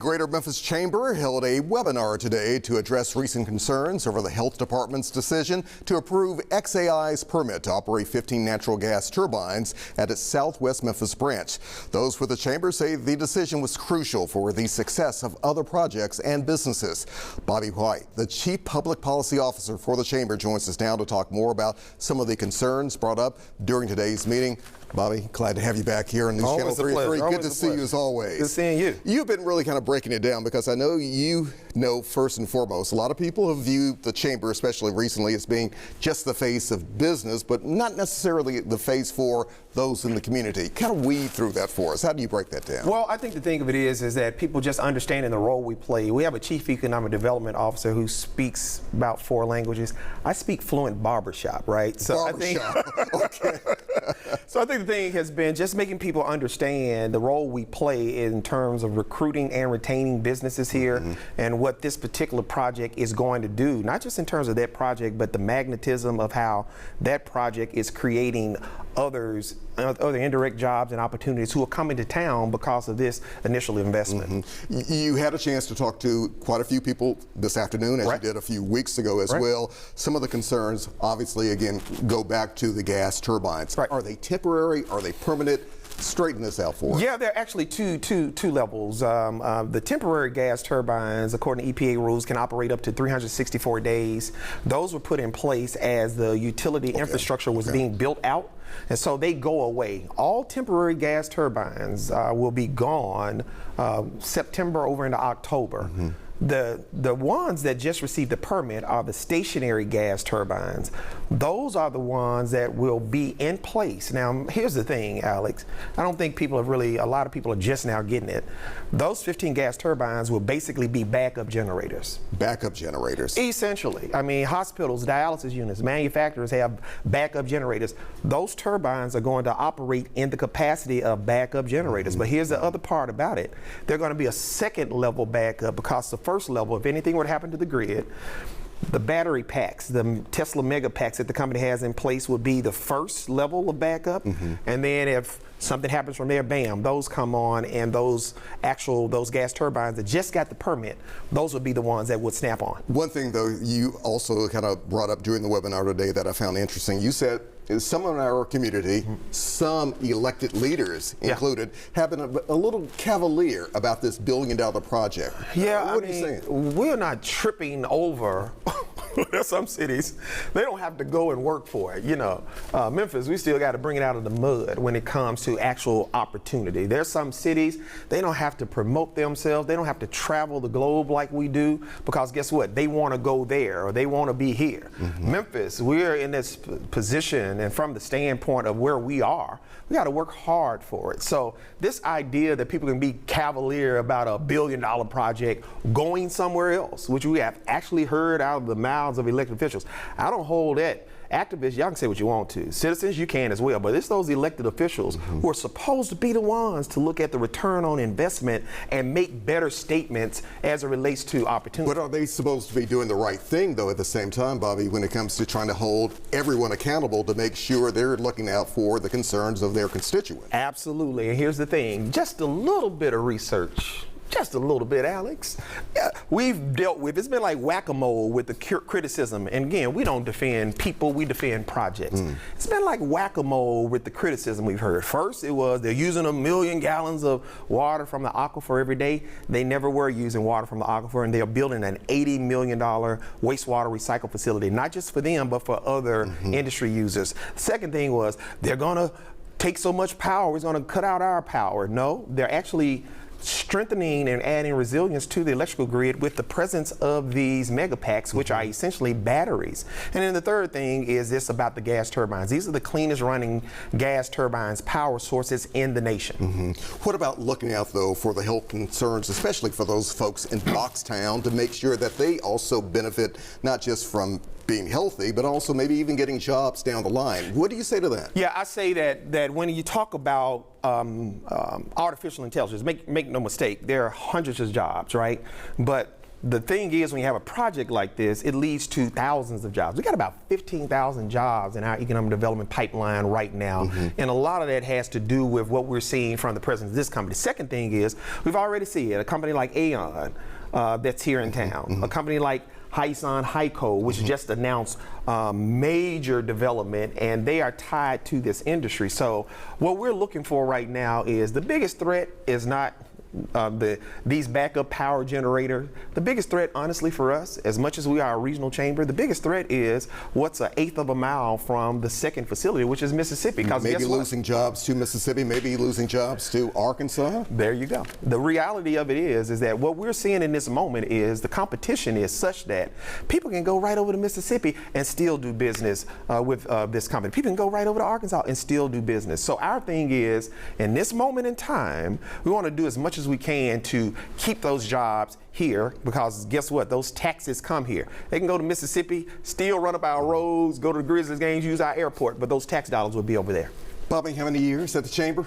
Greater Memphis Chamber held a webinar today to address recent concerns over the health department's decision to approve XAI's permit to operate 15 natural gas turbines at its Southwest Memphis branch. Those with the chamber say the decision was crucial for the success of other projects and businesses. Bobby White, the Chief Public Policy Officer for the chamber, joins us now to talk more about some of the concerns brought up during today's meeting. Bobby, glad to have you back here on News Channel 33. Good to see you as always. Good seeing you. You've been really kind of breaking it down because I know you know first and foremost, a lot of people have viewed the chamber, especially recently, as being just the face of business, but not necessarily the face for those in the community. Kind of weed through that for us. How do you break that down? Well, I think the thing of it is that people just understanding the role we play. We have a Chief Economic Development Officer who speaks about 4 languages. I speak fluent barbershop, right? So barbershop. Okay. So I think the thing has been just making people understand the role we play in terms of recruiting and retaining businesses here, and what this particular project is going to do, not just in terms of that project, but the magnetism of how that project is creating other indirect jobs and opportunities who are coming to town because of this initial investment. You had a chance to talk to quite a few people this afternoon, as you did a few weeks ago as well. Some of the concerns, obviously, again, go back to the gas turbines. Are they temporary? Are they permanent? Straighten this out for us. Yeah, there are actually two levels. The temporary gas turbines, according to EPA rules, can operate up to 364 days. Those were put in place as the utility infrastructure was being built out, and so they go away. All temporary gas turbines will be gone September over into October. The ones that just received the permit are the stationary gas turbines. Those are the ones that will be in place. Now, here's the thing, Alex. I don't think people have really, a lot of people are just now getting it. Those 15 gas turbines will basically be backup generators. Backup generators? Essentially. I mean, hospitals, dialysis units, manufacturers have backup generators. Those turbines are going to operate in the capacity of backup generators. But here's the other part about it. They're going to be a second level backup, because the first level, if anything were to happen to the grid, the battery packs, the Tesla mega packs that the company has in place would be the first level of backup. And then if something happens from there, bam, those come on, and those gas turbines that just got the permit, those would be the ones that would snap on. One thing, though, you also kind of brought up during the webinar today that I found interesting. You said some in our community, some elected leaders included, have been a little cavalier about this $1 billion project. Yeah, what are you saying? We're not tripping over. There's some cities, they don't have to go and work for it. You know, Memphis, we still got to bring it out of the mud when it comes to actual opportunity. There's some cities, they don't have to promote themselves. They don't have to travel the globe like we do, because guess what? They want to go there, or they want to be here. Memphis, we're in this position, and from the standpoint of where we are, we got to work hard for it. So this idea that people can be cavalier about a $1 billion project going somewhere else, which we have actually heard out of the mouths of elected officials, I don't hold that. Activists, y'all can say what you want to. Citizens, you can as well. But it's those elected officials who are supposed to be the ones to look at the return on investment and make better statements as it relates to opportunity. But are they supposed to be doing the right thing, though, at the same time, Bobby, when it comes to trying to hold everyone accountable to make sure they're looking out for the concerns of their constituents? Absolutely. And here's the thing, just a little bit of research. Just a little bit, Alex. We've dealt with, it's been like whack-a-mole with the criticism. And again, we don't defend people, we defend projects. It's been like whack-a-mole with the criticism we've heard. First, it was they're using 1 million gallons of water from the aquifer every day. They never were using water from the aquifer, and they're building an $80 million wastewater recycle facility, not just for them, but for other industry users. Second thing was they're gonna take so much power, it's gonna cut out our power. No, they're actually strengthening and adding resilience to the electrical grid with the presence of these mega packs, which are essentially batteries. And then the third thing is this about the gas turbines. These are the cleanest running gas turbines power sources in the nation. What about looking out, though, for the health concerns, especially for those folks in Boxtown, to make sure that they also benefit not just from being healthy, but also maybe even getting jobs down the line? What do you say to that? Yeah, I say that when you talk about artificial intelligence, make no mistake, there are hundreds of jobs, right? But the thing is, when you have a project like this, it leads to thousands of jobs. We got about 15,000 jobs in our economic development pipeline right now, and a lot of that has to do with what we're seeing from the president of this company. The second thing is, we've already seen it, a company like Aon that's here in town, a company like Hyson Hyco, which just announced major development, and they are tied to this industry. So what we're looking for right now is, the biggest threat is not these backup power generators. The biggest threat, honestly, for us, as much as we are a regional chamber, the biggest threat is what's an eighth of a mile from the second facility, which is Mississippi. Maybe losing jobs to Mississippi, maybe losing jobs to Arkansas. There you go. The reality of it is that what we're seeing in this moment is the competition is such that people can go right over to Mississippi and still do business with this company. People can go right over to Arkansas and still do business. So our thing is, in this moment in time, we want to do as much as we can to keep those jobs here, because guess what? Those taxes come here. They can go to Mississippi, still run up our roads, go to the Grizzlies games, use our airport, but those tax dollars will be over there. Bobby, how many years at the chamber?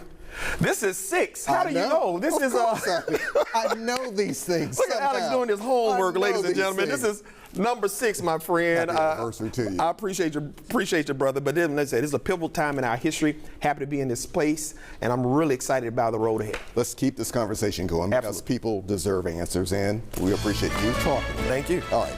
This is 6. How do you know? This is I know these things. Look at Alex doing his homework, ladies and gentlemen. Things. This is number 6, my friend. Happy anniversary to you. I appreciate you, brother. But then, let's say, this is a pivotal time in our history. Happy to be in this place, and I'm really excited about the road ahead. Let's keep this conversation going, because Absolutely. people deserve answers, and we appreciate you talking. Thank you. All right.